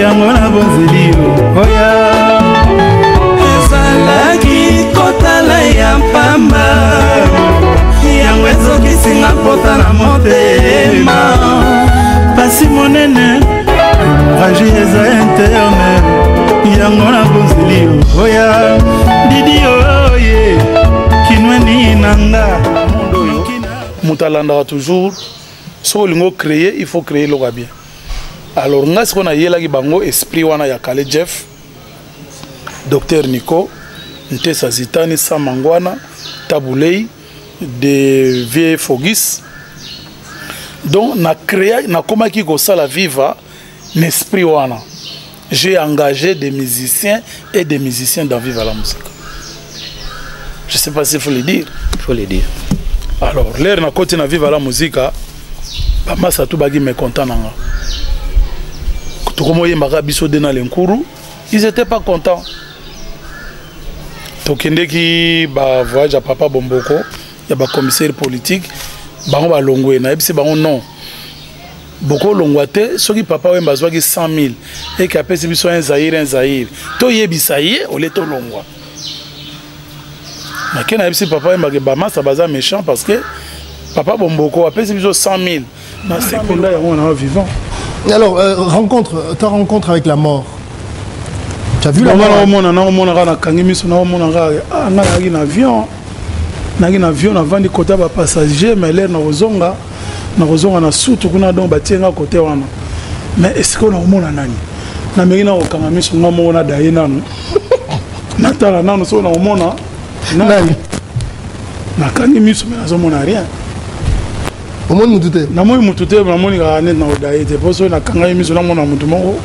yango na bonzeli oya ezalaki kotala ya pamba yango ezokisinga pota na motema pasi monene raji eza interne yango na bonzeli oya didi oye kinweni nanga mutalanda toujours so olingo créer il faut créer le bien. Alors nga siko na yela ki bango esprit wana ya Kale Jeff Docteur Nico Ntesa Zitani Samangwana Tabulei de Vie Fogis. Donc na créé na koma ki ko sala viva l'esprit wana. J'ai engagé des musiciens et des musiciens dans Viva la musique. Je sais pas s'il faut le dire. Il faut le dire. Alors l'air na côté na Viva la musique ba masa tout bagi mécontent nanga. Ils n'étaient pas contents. Tokendeki ba voyage à Papa Bomboko, il y a un commissaire politique, bango ba longwe na ebisi bango non. Boko longwate, soki papa we mbazwaki 100 000 et qui appelle biso un Zaïre. To yebisa ye ole to longwa. Na kena ebisi papa we mbage bama sa baza méchant parce que Papa Bomboko appelle biso 100 000. Na seconda ya on vivant. Alors, ta rencontre avec la mort. Tu as vu la mort? Avant côté passager, mais l'air na surtout qu'on a donc bâti un côté. Mais est-ce qu'on a au monde nani? Na mérina au kamami sur na mona daïna no. Na tala na no so na au mona nani? Na kanimi sur na zo mona rien. Au moins mutute. Na moi mutute na moni ga net na odaye te poso na kanga yimi na mona mutu moko.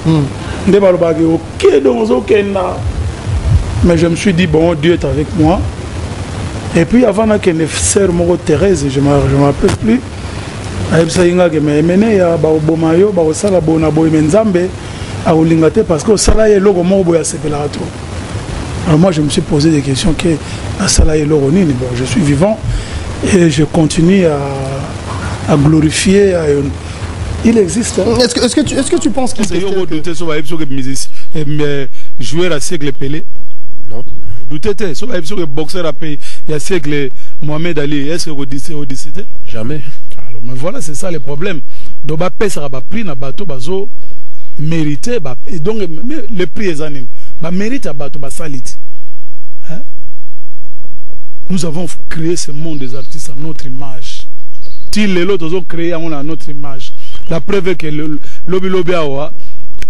Nde balobaki OK donc zo kenda. Mais je me suis dit bon Dieu est avec moi. Et puis avant que ne sœur moko Thérèse, je me rappelle plus. Ayebisa inga ke me mene ya ba obomayo ba osala bona boy menzambe a olingate parce que osala ye logo moko boya sepela to. Alors moi je me suis posé des questions que asala ye logo nini bon je suis vivant et je continue à glorifier. Il existe. Hein? Est-ce que tu penses qu'il joueur à siècle Pelé? Non. Douté sur le boxeur à pays il y a siècle Mohamed Ali. Est-ce que vous dites jamais? Alors mais voilà c'est ça le problème. Donc bah ça va prix na bateau bazo mérité bah et donc le prix est anime. Bah mérite à bateau bah salit. Hein? Nous avons créé ce monde des artistes à notre image. Les autres ont créé à notre image. La preuve que le lobby awa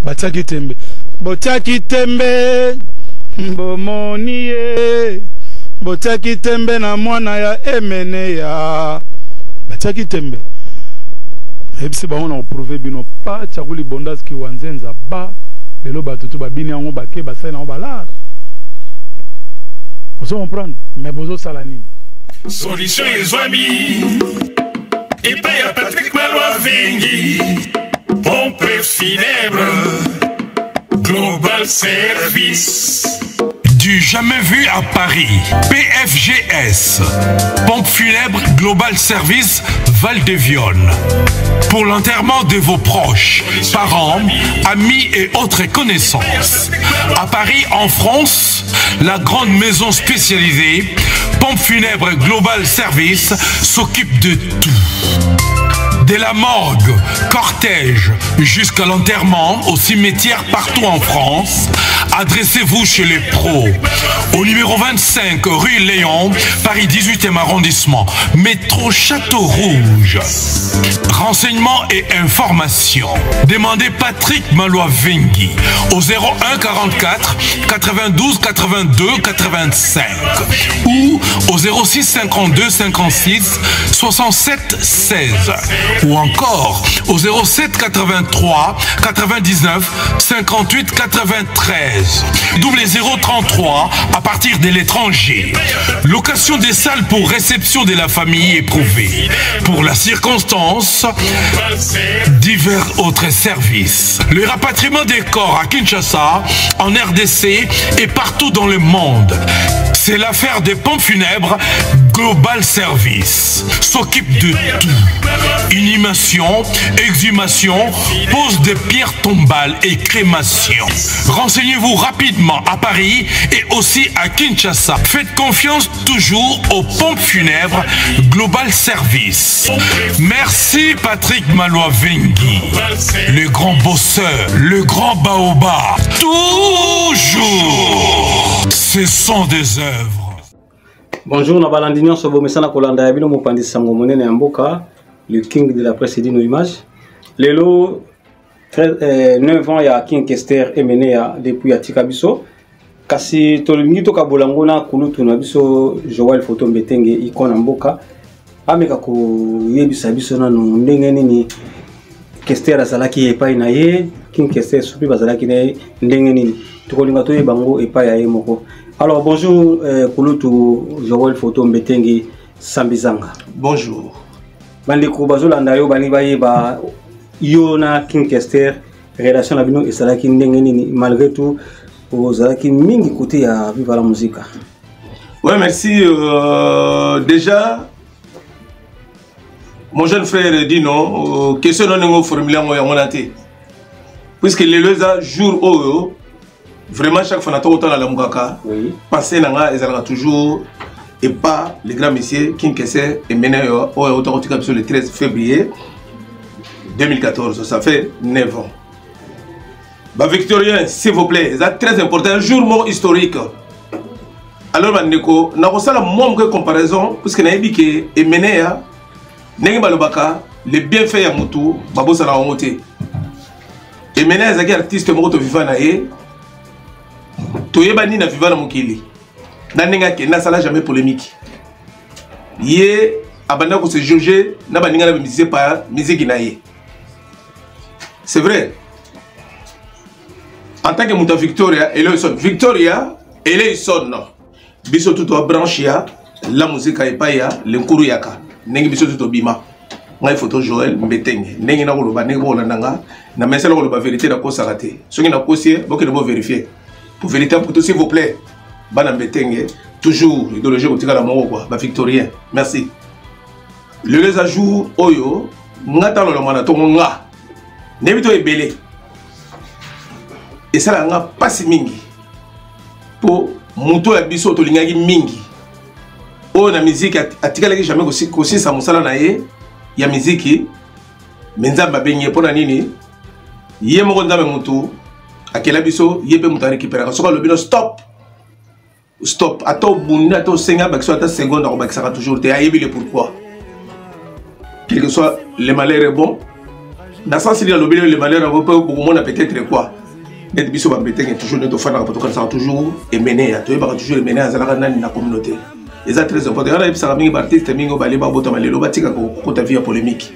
Batiaki Tembe. Batiaki Tembe Bomoniye Batiaki Tembe na mwana ya emene ya Batiaki Tembe. Ebisi ba on a prouvé bino pas Tchakuli Bondas ki wanzenza ba lelo batutu ba bini yango bake ba sai na balar. Vous comprendre mais bozo salanini. Solution les amis. Et paye à Patrick Malois Vengi, pompe funèbre, Global Service. Du jamais vu à Paris, PFGS, pompe funèbre Global Service Val-de-Vione. Pour l'enterrement de vos proches, parents, amis et autres connaissances. À Paris, en France, la grande maison spécialisée, pompe funèbre Global Service, s'occupe de tout. De la morgue, cortège, jusqu'à l'enterrement au cimetière partout en France, adressez-vous chez les pros. Au numéro 25 rue Léon, Paris 18e arrondissement, métro Château Rouge. Renseignements et informations. Demandez Patrick Malois Vengi au 01 44 92 82 85 ou au 06 52 56 67 16 ou encore au 07 83 99 58 93 double 033 à partir de l'étranger. Location des salles pour réception de la famille éprouvée. Pour la circonstance, divers autres services. Le rapatriement des corps à Kinshasa, en RDC et partout dans le monde. C'est l'affaire des pompes funèbres. Global Service s'occupe de tout. Inhumation, exhumation, pose de pierres tombales et crémation. Renseignez-vous rapidement à Paris et aussi à Kinshasa. Faites confiance toujours aux pompes funèbres Global Service. Merci Patrick Maloa-Vengui, le grand bosseur, le grand baobab. Toujours, ce sont des œuvres. Bonjour, Nabalandinion Sobo Messana Kolanda Yabino Mopandi Sango Monene Mboka, le king de la presse et nos images. Lelo, 9 ans, il y a King Kester Emene depuis Atika Biso. Kasi Tolungi Toka Bolangona, Kulutu Nabiso, Joël Photo Mbetenge, Ikona Mboka. Ameka ko yebisa biso na ndenge nini Kester azalaki epai na ye, King Kester supi bazalaki na ye ndenge nini. Tukolinga to yebango epai ya ye moko. Alors bonjour Kulutu Joël Photo Mbetenge Sambizanga. Bonjour. Bandeko bazolanda yo bani bayeba yo na King Kester relation na bino esalaki ndenge nini malgré tout ozalaki mingi côté ya Viva la Musique. Ouais, merci. Déjà, mon jeune frère dit non. Question non formulée en monate. Puisque les deux jours vraiment chaque fois autant à la Mugaka. Oui. Passé nanga ezalaka toujours et pas les grands messieurs King Kester et mené au le 13 février 2014. Ça fait 9 ans. Bah Victorien, s'il vous plaît, c'est très important. Un jour mort historique. Alors, Mandeko, n'a pas la même comparaison, parce que n'a dit que Emenea, Nengibalobaka, les bienfaits à Moutou, Babo Sala Omote. Emenea, c'est un artiste moto vivant na ye. Toyebani na vivant na Mokili. Nanenga ke na sala jamais polémique. Ye, abanda ko se juger, na baninga na musique par musique na ye. C'est vrai. En tant que Mouta Victoria, elle est Victoria, elle est sonne. Biso tout au branchia, la musique est pas ya, l'encouru yaka. Nengi biso tout au bima. Ngai photo Joël Mbetenge. Nengi na koloba, nengi bo nanga. Na mesela koloba vérité na ko sarate. Soki na kosie, boke de bo vérifier. Pour vérité pour tout s'il vous plaît. Bana Mbetenge, toujours idéologie au tika la moro quoi. Ba Victorien. Merci. Le les ajout oyo, ngata lo mana to nga. Nebito ebele. Et ça n'a pas si mingi pour muto ya biso to lingaki mingi o na musique atikalaki jamais kosi sa musala na ye ya musique menza babenye pona nini ye moko ndame mutu akela biso ye pe mutu récupérer soka lobino stop ato bunda to senga bakso ata seconde ko bakisa toujours te ayebi le pourquoi quel que soit le malheur est bon dans sens il y a lobino le malheur on peut beaucoup monde peut-être quoi. Et puis, on va toujours notre fan à toujours émené, toujours émené à la communauté. Et ça très important. Il y a des artistes qui ont été en vie polémique.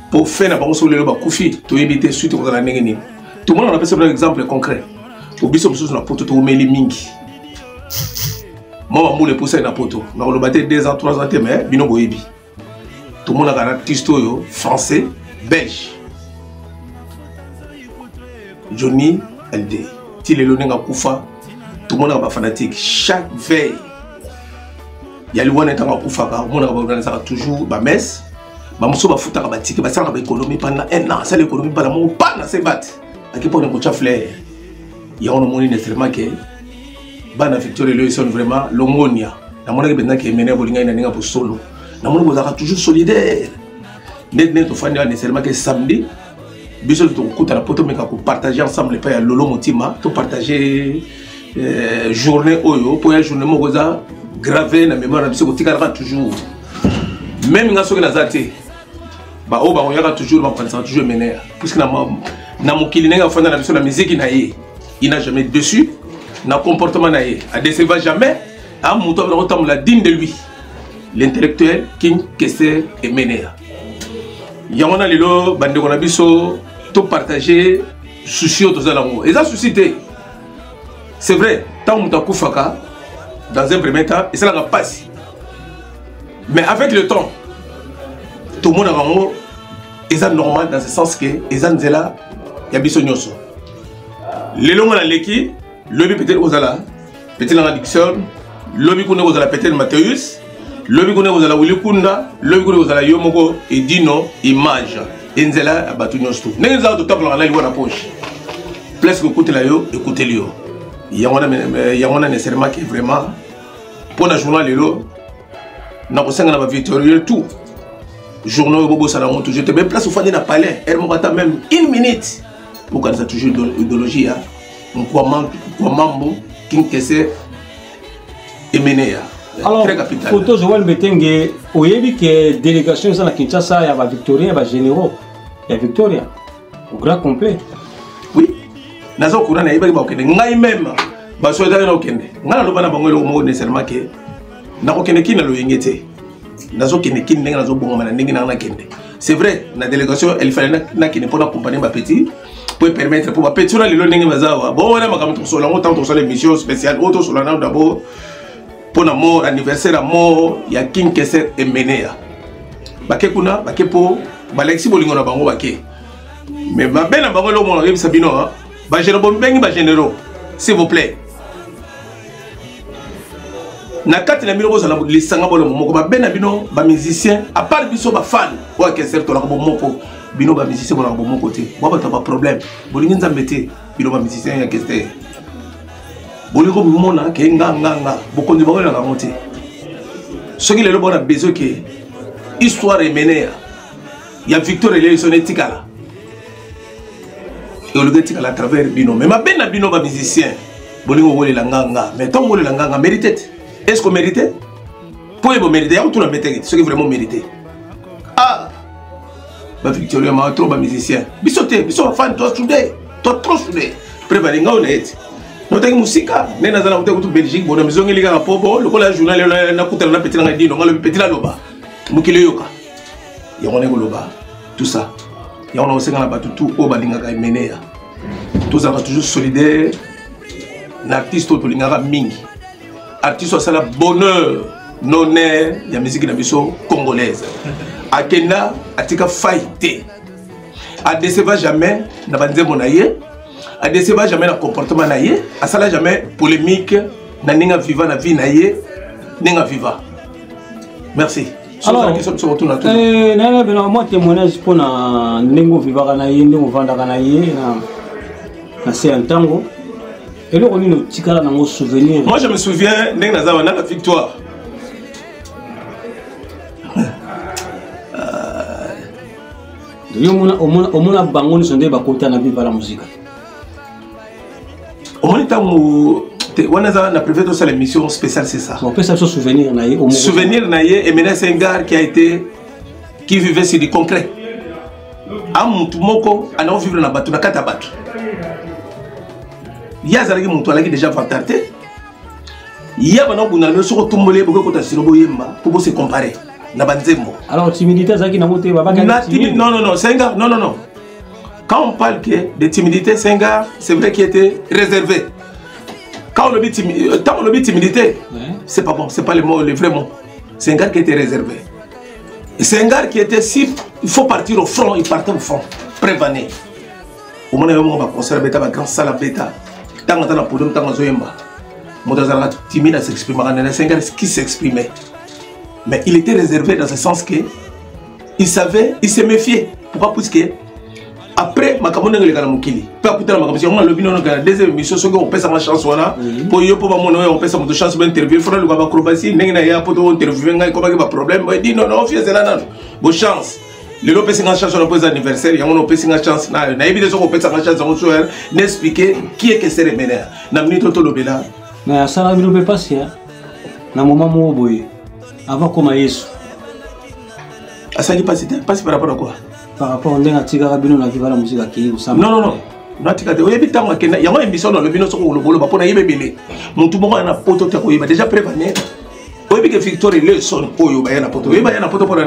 Pour faire la sur le Koufi, tu éviter suite à la Nengeni. Tout le monde a fait un exemple concret. Au biso sur la poto, tu mets les mingi. Moi, je suis poussé na poto. Je suis battu 2 ans, 3 ans, mais bino boyebi. Tout le monde a un artiste français, belge. Johnny LD. Si les Lonenga Koufa, tout le monde est fanatique. Chaque veille, il y a le one qui est Koufa, tout le monde a toujours ma messe. Je suis foutu à bâtir, je suis économie pendant 1 an. C'est l'économie pendant mon pas dans ces battes. À quel point on a flair. Il y a un moment nécessairement que Bana Victoria le sont vraiment l'homonia. La monnaie qui est menée pour solo. La monnaie est toujours solidaire. Net fan nécessairement que samedi. Bisous de ton la poto mais pour partager ensemble pas lolo motima to partager journée oyo pour une journée moza gravé na mémoire biso ko tikala toujours même ngaso ke nazate ba o ba on yaka toujours ba penser toujours mener puisque na mokili nenga fanda na biso la musique na ye il n'a jamais dessus na comportement na ye a déceva jamais a muto na otam la digne de lui l'intellectuel King Kester et Menea yamona lelo bande ko na biso tout partager souci aux alentours. Et ça suscité. C'est vrai, tant que tu as dans un premier temps, et ça n'a pas passé. Mais avec le temps, tout le monde a un mot, et ça normal dans ce sens que, et ça nous est là, il y a besoin de les longs à l'équipe, le but peut-être aux alas, peut-être dans l'addiction, Lobi kuna kozala peut-être Mathéus, lobi kuna kozala Willy Kunda, lobi kuna kozala Yomoko et Dino image. Enzela abatunyo stu. Nengi za to takla na liwa na poche. Presque écoutez la yo, écoutez-le yo. Yangona nécessairement qui vraiment pour la journal lelo na kosenga na ba victorieux tout. Journaux bobo salon tout je te mets place au fandi na palais, elle m'attend même 1 minute. Pour quand ça toujours idéologie ya. Kwa mambo king kese emenea. Alors, photo Joël Betenge, oyebi que délégation ça na Kinshasa ya ba Victoria ba généraux, ya Victoria au grand complet. Oui. Nazo courant na yeba ba okende ngai même ba soda na okende. Ngala lo bana bango lo mo nécessairement que na okende kina lo yengete. Nazo kende kine nga nazo bongo mana ndenge na kende. C'est vrai, la délégation elle fallait na kine pour accompagner ba petit pour permettre pour ba petit na lelo ndenge bazawa. Bon wana makamto so lango tant so l'émission spéciale auto so lana d'abord pour la mort anniversaire à mort ya King Kesser Emenea. Bake kuna bake po balexi bolingo na bango bake. Mais ma belle na bango lo mo na sabino ba généraux bengi ba généraux s'il vous plaît. Na kati na bino bozala lisanga bolo moko ba bena bino ba musicien à part biso ba fan wa Kesser to la ko moko bino ba musicien bona bo moko te. Ba ba problème. Bolingi nzambe te bino ba musicien ya Kesser. Boliko mona ke nganga bokondi bango na ngamote soki lelo bona besoin ke histoire emenea ya Victor ele sonetikala et le getikala à travers bino mais ma bena bino ba musicien bolingo wole la nganga mais tant wole la nganga mérité est-ce qu'on mérite pour vous mériter ya tout la mérité ce qui vraiment mérité ah ba Victor ma trop ba musicien bisote biso fan toi today toi trop today préparer nga honnête notangi musika nena zala kutu Belgique bona mizongi lika pobo lokola journal na kutala na petit na dino ngalo petit la loba mukile yoka yone ko loba tout ça yona osenga na batu tout o balinga ka menea tout ça va toujours solidaire l'artiste to linga mingi artiste ça la bonheur honneur ya musique na biso congolaise akenda atika fighter a décevoir jamais na banzemo na ye a décevoir jamais le comportement naïe, a ça jamais polémique, na ninga viva na vie naïe, ninga viva. Merci. Alors, moi témoignage pour na ningo viva naïe, ningo vanda naïe, na c'est un tango. Et là on est le petit cara dans souvenir. Moi je me souviens ninga nazawa na la victoire. Yo mona bangoni sonde ba kota na viva la musique. On est on a prévu toute l'émission spéciale, c'est ça. On peut se souvenir naïe. Souvenir naïe et maintenant c'est un gars qui vivait sur du concret. À Moutoumoko, à nous vivre dans la bateau, dans la Katabatu. Il y a des gens qui déjà vantarté. Il y a des gens qui ont tombé pour se comparer. Alors, timidité, c'est qui n'a monté non, c'est un gars, non. Quand on parle de timidité, c'est un gars, c'est vrai qu'il était réservé. Quand on le dit timidité, c'est pas bon, c'est pas le vrai mot. C'est un gars qui était réservé. C'est un gars qui était, si il faut partir au front, il partait au front, prévané. Au moment où on va construire la grande salle à bêta, tant qu'on a la podium, tant qu'on a zoyemba. Mon timide à s'exprimer, c'est un gars qui s'exprimait. Mais il était réservé dans ce sens que il savait, il se méfiait. Pourquoi? Parce que après, ma camarade est allé à Mukili. Pas écouter la camarade. On a le bilan de deuxième émission. Ce qu'on peut sa chance voilà. Pour y pour mon on peut sa chance d'interview. Il faudra le voir acrobatie. N'engagez pas pour interviewer. N'engagez pas de problème. Il dit non non, fais ça là non. Bonne chance. Le lopé c'est une chance sur le anniversaire. Il y a un c'est une chance. Na évité ce qu'on peut sa chance dans le n'expliquer qui est que c'est le meilleur. Na minute tout le bela. Mais ça la vie ne peut pas passer. Na moment où boy. Avant comment Yesu. Ah ça dit pas c'était pas par rapport à quoi? Par rapport à Tigara Bino la viva la musique qui non. Natikate oyebi tango akenda yango émission dans le bino soko lobolo ba pona yebe belé mutu moko na poto te ko yeba déjà prévenir oyebi que Victor le son oyo ba yana poto yeba yana poto pona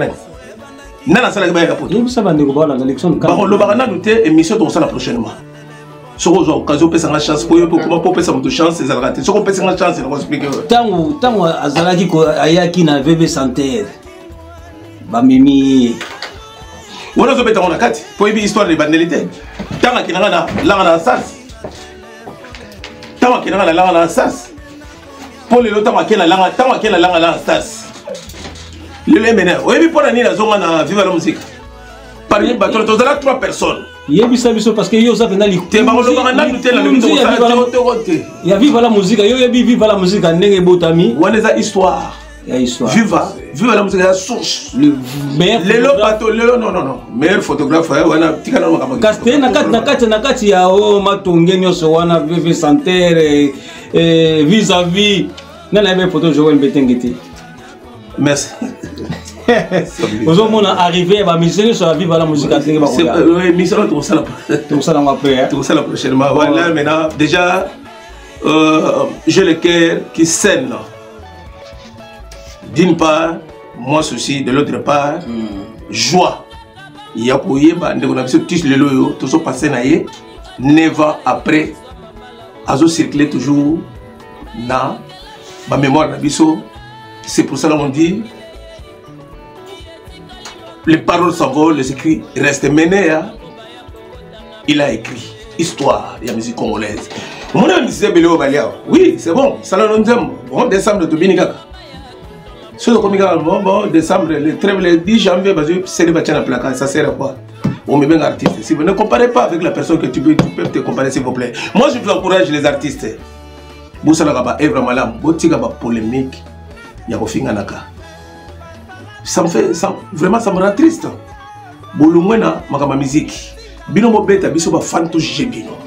nana sala ba yana poto ça va ndeko ba la élection ba lo ba na douter émission to sala prochainement soko zo occasion pesa nga chance pour yo comment pour pesa mutu chance c'est raté soko pesa nga chance na expliquer tango azalaki ko ayaki na VV santé ba mimi on a fait un carte pour une histoire de banalité. Tant qu'il y a la sas. Tant qu'il y a la sas. Pour les autres, tant qu'elle a la stas. Le MNR. Oui, pour la nuit, la zone à vivre la musique. Par exemple, tu as 3 personnes. Il y a parce que yo ça venait il y a vive la musique, il y a vive la musique ndenge botami. On les a histoire. Il y a histoire. Vive la musique la source. Le meilleur non. Meilleur photographe wana tikana makamba. Casté na kati ya o matonge nyoso wana veve santerre vis-à-vis na la même photo Joël Betengeti. Merci. Vous avez arrivé à musiciens sur la vie la musique. Oui, mission tout ça après. Tout ça la prochainement. Voilà, maintenant déjà j'ai le cœur qui saigne. D'une part, moi souci, de l'autre part, joie. Il y a pour y bah on a vu tous les loyaux, tout ça passé naïe. 9 ans après, azo circuler toujours dans ma mémoire d'Abisso. C'est pour ça qu'on dit. Les paroles s'envolent, les écrits restent menés. Il a écrit histoire de la musique congolaise. Mon ami disait Béléo Balia. Oui, c'est bon. Ça l'a bon décembre de Dominica. Ce bon décembre, le 10 janvier, c'est le bâtiment à placard. Ça sert à quoi? On met bien artiste. Si vous ne comparez pas avec la personne que tu peux te comparer, s'il vous plaît. Moi, je vous encourage les artistes. Vous savez, Evra Malam, vous avez polémique. Il y a Naka. Ça me fait vraiment ça me rend triste. Bolumena makama musique. Bino mo beta biso ba fan to jebino.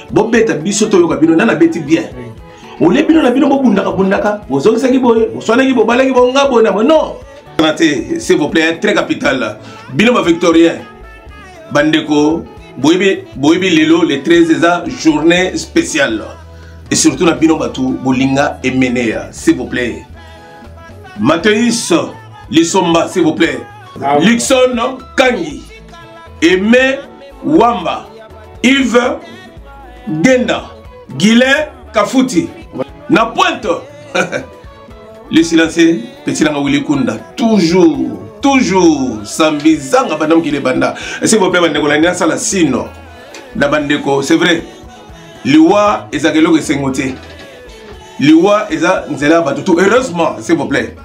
Bo beta biso to yoka bino nana beti bien. Ole bino na bino mo bundaka. Bo zongi boye, bo swanaki bo balaki bo ngabo na non. S'il vous plaît, très capital. Bino ba victorien. Bandeko boyebi lelo le 13 journée spéciale. Et surtout na bino batu bolinga et menea, s'il vous plaît. Mathéus Lisomba, s'il vous plaît. Luxon Kangi. Aimé Wamba. Yves Genda. Guilain Kafuti. Na pointe. Le silencieux, petit Langa Willy Kunda. Toujours. Sambizanga Badam qui les banda. S'il vous plaît, Bandeko, la ça la sino. Na Bandeko, c'est vrai. Liwa Ezagelo et Sengote. Liwa Eza Nzela Batutu. Heureusement, s'il vous plaît.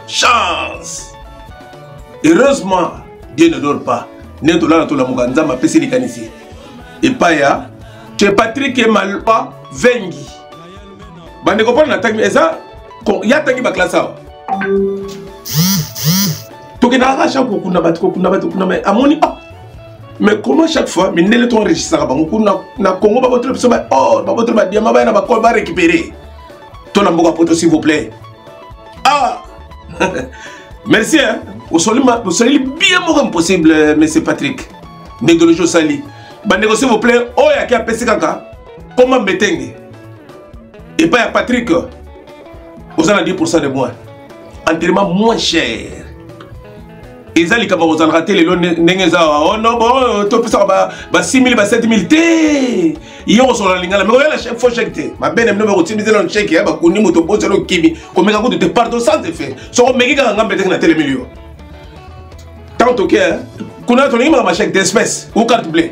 Chance. Heureusement, Dieu ne dort pas. Et pas ya, que Patrick et Malpa Vengi. Bande comprendre la tagmi ça, il y a tagmi ba classe. Donc il a arraché pour qu'on a battu mais amoni mais comment chaque fois mais ne ton enregistré ba na Congo ba votre oh ba votre ba diamant ba na ba ko ba récupérer. Ton amour s'il vous plaît. Ah merci hein. Vous soyez bien moins impossible, monsieur Patrick. Négolojo Sali. Bandeko s'il vous plaît. Oh y'a qui a PC kaka. Comment m'éteindre? Et pas y'a Patrick. Vous en avez 10% de moins. Entièrement moins cher. Ils allaient comme vous en raté les lots n'engeza. Oh non bon, tout ça bah 6 000 bah 7 000 té. Ils ont sur la ligne. Mais regarde la chef faut checker. Ma belle me retire dans le chèque. Bah kuni moto bosse le kimi. Comme un coup de pardon sans effet. Sur mec qui a un bête dans télé milieu. Tant que qu'on a ton ma chèque d'espèce ou carte bleue.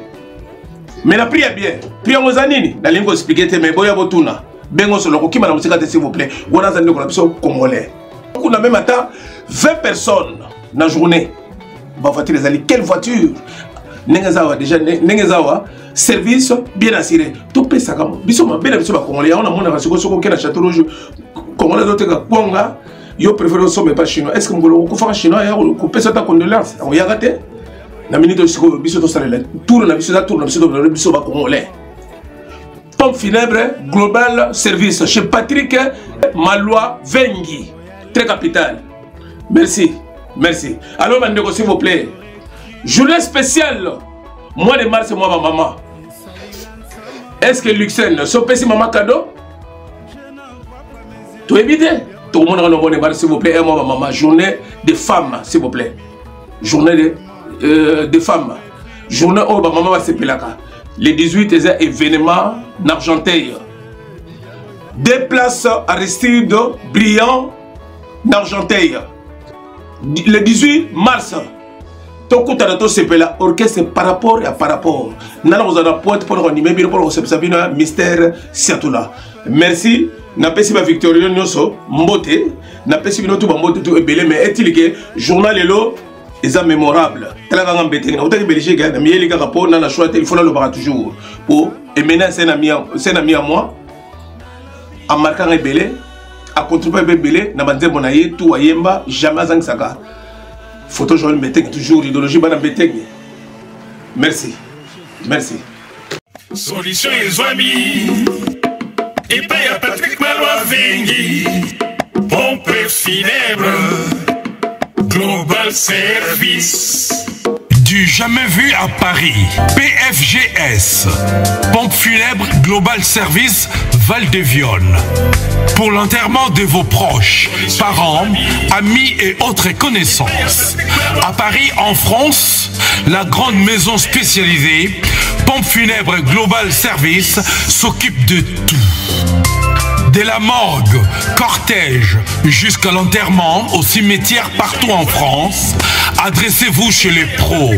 Mais la prière bien. Prière aux années. La ligne expliquer mais boya botuna. Bengo sur le qui m'a annoncé s'il vous plaît. On a zandi qu'on a besoin congolais. On a même atteint 20 personnes dans la journée. Bah voiture les alliés. Quelle voiture? Nengezawa déjà Nengezawa service bien assuré. Tout peut ça comme. Bisoma bien bisoma congolais. On a mon avance sur qui na château rouge. Congolais d'autres que Kwanga. Yo préfère au sommet pas chinois. Est-ce que vous pouvez chinois et vous coupez cette condolence? On y a raté. La minute de secours biso salé. Tour na biso biso ba congolais. Pompe funèbre global service chez Patrick Malois Vengi. Très capital. Merci. Merci. Alors, Bandeko, s'il vous plaît. Journée spéciale. Mois de mars, moi, ma maman. Est-ce que Luxen, si maman cadeau? Tout évité. Tout le monde a le mois de mars, s'il vous plaît. Et moi, ma maman. Journée des femmes, s'il vous plaît. Journée des femmes. Journée où ma maman va se pelaka. Les 18 événements d'Argenteuil. Deux places Aristide Brillant d'Argenteuil. Le 18 mars, Tokuta to sepela orchestre par rapport à par rapport. Nana vous en a pointe pour animer bien pour conception mystère Siatula. Merci. Na pesi ba Victorien Nyoso mbote. Na pesi bino tout ba mbote tout ebele mais est-il que journal elo est mémorable. Tala nga mbete na utaki Belgique na mieli ka rapport na choix il faut le bara toujours. Pour et maintenant c'est un ami à moi. A marquant ebele a contribuer ebele na banzembo na ye tout ayemba jamais zang saka. Photo Joël Mbeteng, toujours l'idéologie Madame Mbeteng. Merci. Merci. Solution et amis. Et paye à Patrick Malois Vengui. Pompe funèbre. Global Service. Du jamais vu à Paris. PFGS. Pompe funèbre Global Service Val-de-Vione. Pour l'enterrement de vos proches, parents, amis et autres connaissances. À Paris, en France, la grande maison spécialisée Pompe funèbre Global Service s'occupe de tout. De la morgue, cortège, jusqu'à l'enterrement au cimetière partout en France, adressez-vous chez les pros.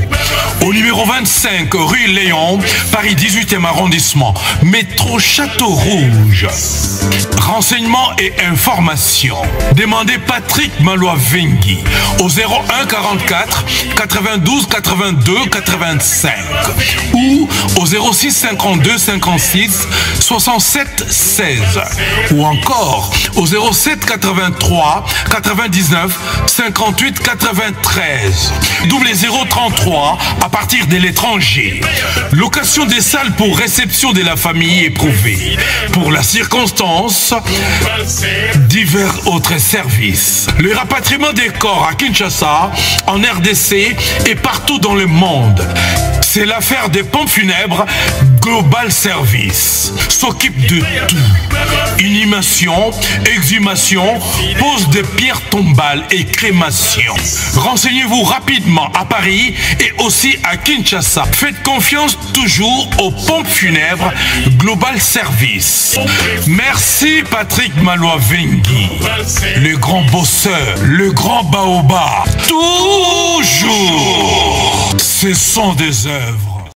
Au numéro 25 rue Léon, Paris 18e arrondissement, métro Château Rouge. Renseignements et informations. Demandez Patrick Malois Vengui au 01 44 92 82 85 ou au 06 52 56 67 16 ou encore au 07 83 99 58 93 double 033 à partir de l'étranger. Location des salles pour réception de la famille éprouvée. Pour la circonstance, divers autres services. Le rapatriement des corps à Kinshasa, en RDC et partout dans le monde. C'est l'affaire des pompes funèbres Global Service. S'occupe de tout. Inhumation, exhumation, pose de pierres tombales et crémation. Renseignez-vous rapidement à Paris et aussi à Kinshasa. Faites confiance toujours aux pompes funèbres Global Service. Merci Patrick Malois Vengui, le grand bosseur, le grand baobab. Toujours, ce sont des œuvres.